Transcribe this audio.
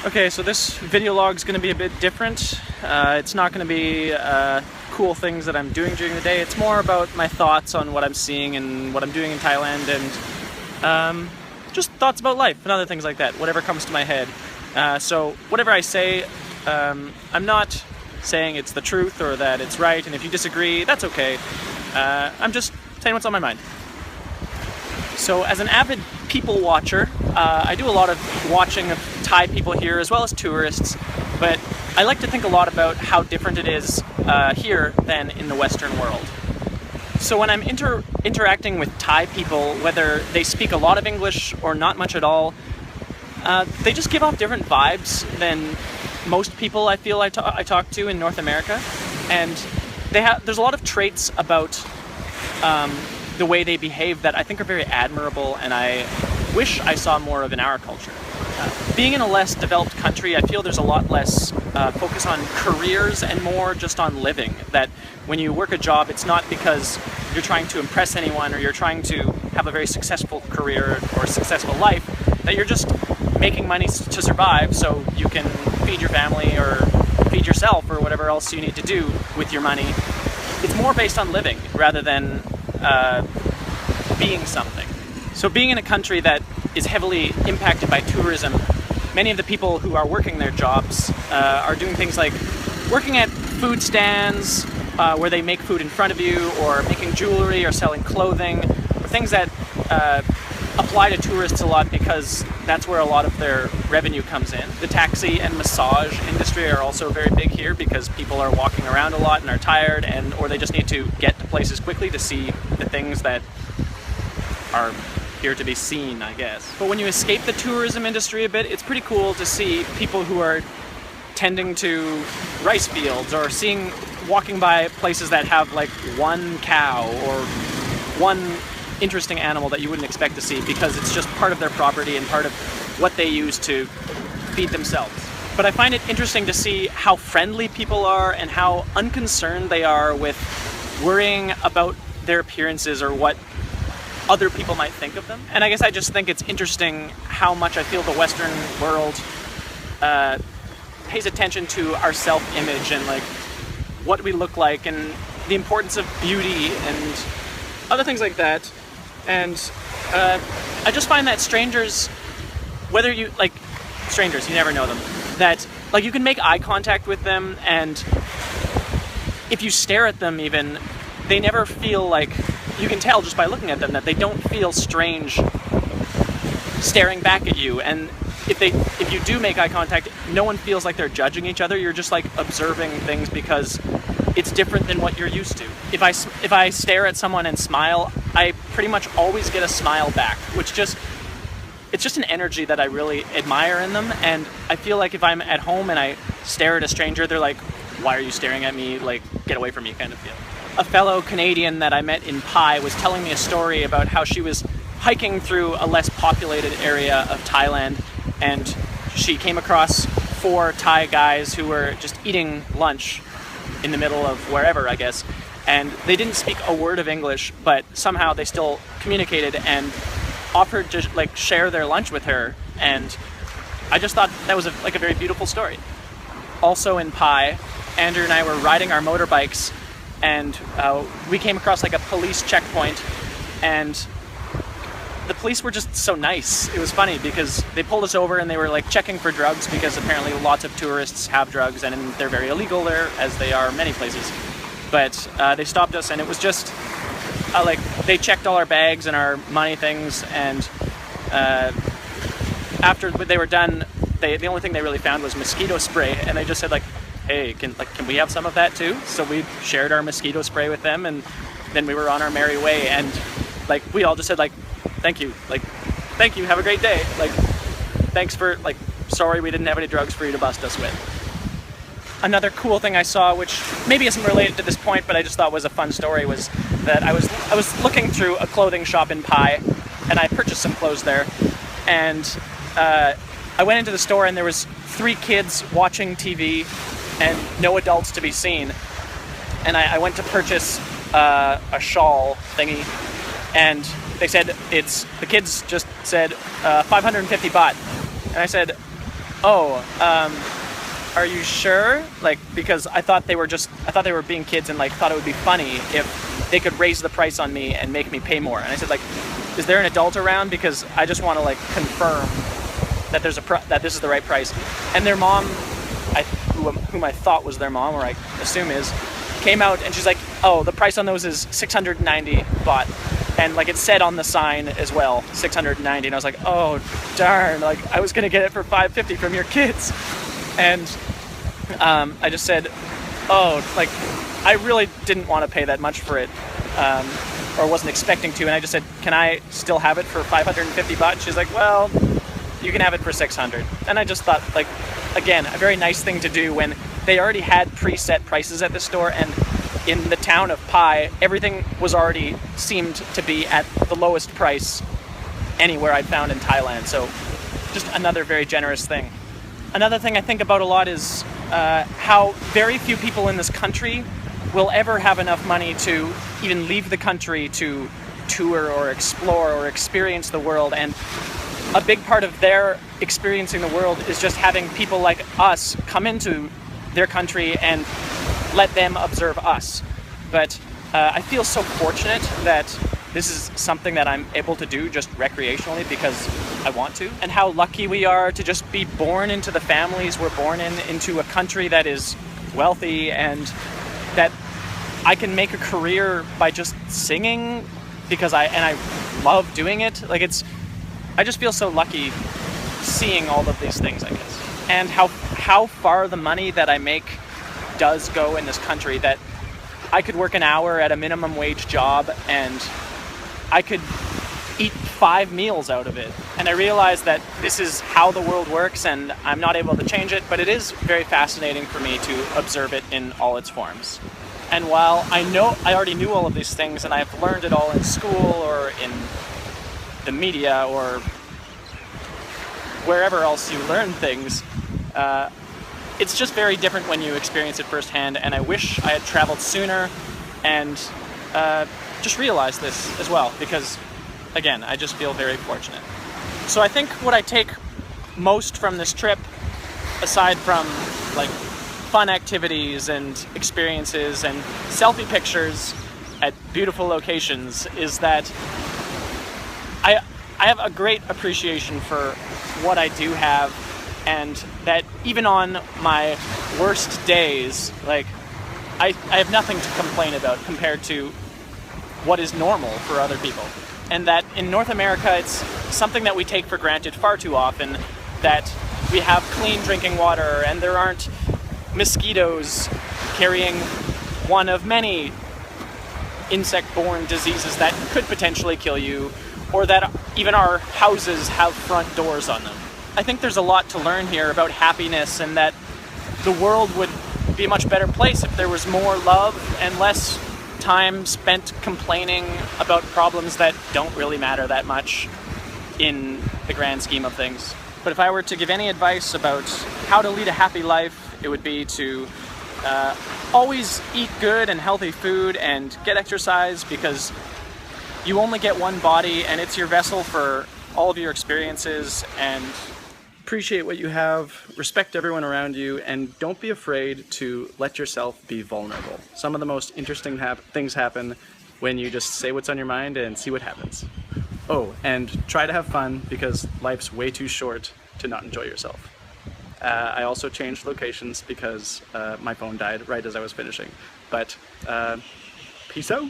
Okay, so this video log is going to be a bit different. It's not going to be cool things that I'm doing during the day. It's more about my thoughts on what I'm seeing and what I'm doing in Thailand, and just thoughts about life and other things like that, whatever comes to my head. So whatever I say, I'm not saying it's the truth or that it's right, and if you disagree, that's okay. I'm just saying what's on my mind. So as an avid people watcher, I do a lot of watching of Thai people here as well as tourists, but I like to think a lot about how different it is here than in the Western world. So when I'm interacting with Thai people, whether they speak a lot of English or not much at all, they just give off different vibes than most people I feel I talk to in North America, and there's a lot of traits about the way they behave that I think are very admirable, and I wish I saw more of in our culture. Being in a less developed country, I feel there's a lot less focus on careers and more just on living. That when you work a job, it's not because you're trying to impress anyone or you're trying to have a very successful career or successful life, that you're just making money to survive so you can feed your family or feed yourself or whatever else you need to do with your money. It's more based on living rather than being something. So being in a country that is heavily impacted by tourism, many of the people who are working their jobs are doing things like working at food stands where they make food in front of you, or making jewelry or selling clothing, or things that apply to tourists a lot because that's where a lot of their revenue comes in. The taxi and massage industry are also very big here because people are walking around a lot and are tired, or they just need to get to places quickly to see the things that are here to be seen, I guess. But when you escape the tourism industry a bit, it's pretty cool to see people who are tending to rice fields, or walking by places that have like one cow or one interesting animal that you wouldn't expect to see because it's just part of their property and part of what they use to feed themselves. But I find it interesting to see how friendly people are and how unconcerned they are with worrying about their appearances or what other people might think of them. And I guess I just think it's interesting how much I feel the Western world pays attention to our self-image and like what we look like and the importance of beauty and other things like that. And I just find that strangers, whether you like strangers, you never know them, that like you can make eye contact with them, and if you stare at them even, they never feel like, you can tell just by looking at them that they don't feel strange staring back at you. And if you do make eye contact, no one feels like they're judging each other. You're just like observing things because it's different than what you're used to. If I stare at someone and smile, I pretty much always get a smile back, which it's just an energy that I really admire in them. And I feel like if I'm at home and I stare at a stranger, they're like, why are you staring at me? Like, get away from me kind of feel. A fellow Canadian that I met in Pai was telling me a story about how she was hiking through a less populated area of Thailand, and she came across 4 Thai guys who were just eating lunch in the middle of wherever, I guess, and they didn't speak a word of English, but somehow they still communicated and offered to like share their lunch with her, and I just thought that was a very beautiful story. Also in Pai, Andrew and I were riding our motorbikes, and we came across like a police checkpoint, and the police were just so nice. It was funny because they pulled us over and they were like checking for drugs because apparently lots of tourists have drugs and they're very illegal there, as they are many places. But they stopped us, and it was just like they checked all our bags and our money things, and after they were done, the only thing they really found was mosquito spray, and they just said like, hey, can we have some of that too? So we shared our mosquito spray with them, and then we were on our merry way, and like we all just said like, thank you, have a great day, like thanks for, like, sorry we didn't have any drugs for you to bust us with. Another cool thing I saw, which maybe isn't related to this point, but I just thought was a fun story, was that I was looking through a clothing shop in Pai, and I purchased some clothes there, and I went into the store and there was 3 kids watching TV and no adults to be seen, and I went to purchase a shawl thingy, and they said the kids just said 550 baht, and I said, oh, are you sure? Like, because I thought they were being kids and like thought it would be funny if they could raise the price on me and make me pay more. And I said, like, is there an adult around? Because I just want to like confirm that that this is the right price. And their mom, whom I thought was their mom, or I assume is, came out and she's like, oh, the price on those is 690 baht. And like it said on the sign as well, 690. And I was like, oh darn, like I was gonna get it for 550 from your kids. And I just said, oh, like I really didn't want to pay that much for it, or wasn't expecting to. And I just said, can I still have it for 550 baht? She's like, well, you can have it for 600. And I just thought, like, again, a very nice thing to do when they already had preset prices at the store, and in the town of Pai, everything was already seemed to be at the lowest price anywhere I'd found in Thailand. So just another very generous thing. Another thing I think about a lot is how very few people in this country will ever have enough money to even leave the country to tour or explore or experience the world. And a big part of their experiencing the world is just having people like us come into their country and let them observe us. But I feel so fortunate that this is something that I'm able to do just recreationally because I want to. And how lucky we are to just be born into the families we're born into a country that is wealthy, and that I can make a career by just singing because I love doing it. Like I just feel so lucky seeing all of these things, I guess. And how far the money that I make does go in this country, that I could work an hour at a minimum wage job and I could eat 5 meals out of it. And I realize that this is how the world works and I'm not able to change it, but it is very fascinating for me to observe it in all its forms. And while I already knew all of these things and I've learned it all in school or in the media or wherever else you learn things, it's just very different when you experience it firsthand, and I wish I had traveled sooner and just realized this as well, because again, I just feel very fortunate. So I think what I take most from this trip, aside from like fun activities and experiences and selfie pictures at beautiful locations, is that I have a great appreciation for what I do have, and that even on my worst days, like I have nothing to complain about compared to what is normal for other people. And that in North America, it's something that we take for granted far too often, that we have clean drinking water and there aren't mosquitoes carrying one of many insect-borne diseases that could potentially kill you, or that even our houses have front doors on them. I think there's a lot to learn here about happiness, and that the world would be a much better place if there was more love and less time spent complaining about problems that don't really matter that much in the grand scheme of things. But if I were to give any advice about how to lead a happy life, it would be to always eat good and healthy food and get exercise, because you only get one body and it's your vessel for all of your experiences. And appreciate what you have, respect everyone around you, and don't be afraid to let yourself be vulnerable. Some of the most interesting things happen when you just say what's on your mind and see what happens. Oh, and try to have fun, because life's way too short to not enjoy yourself. I also changed locations because my phone died right as I was finishing. But peace out!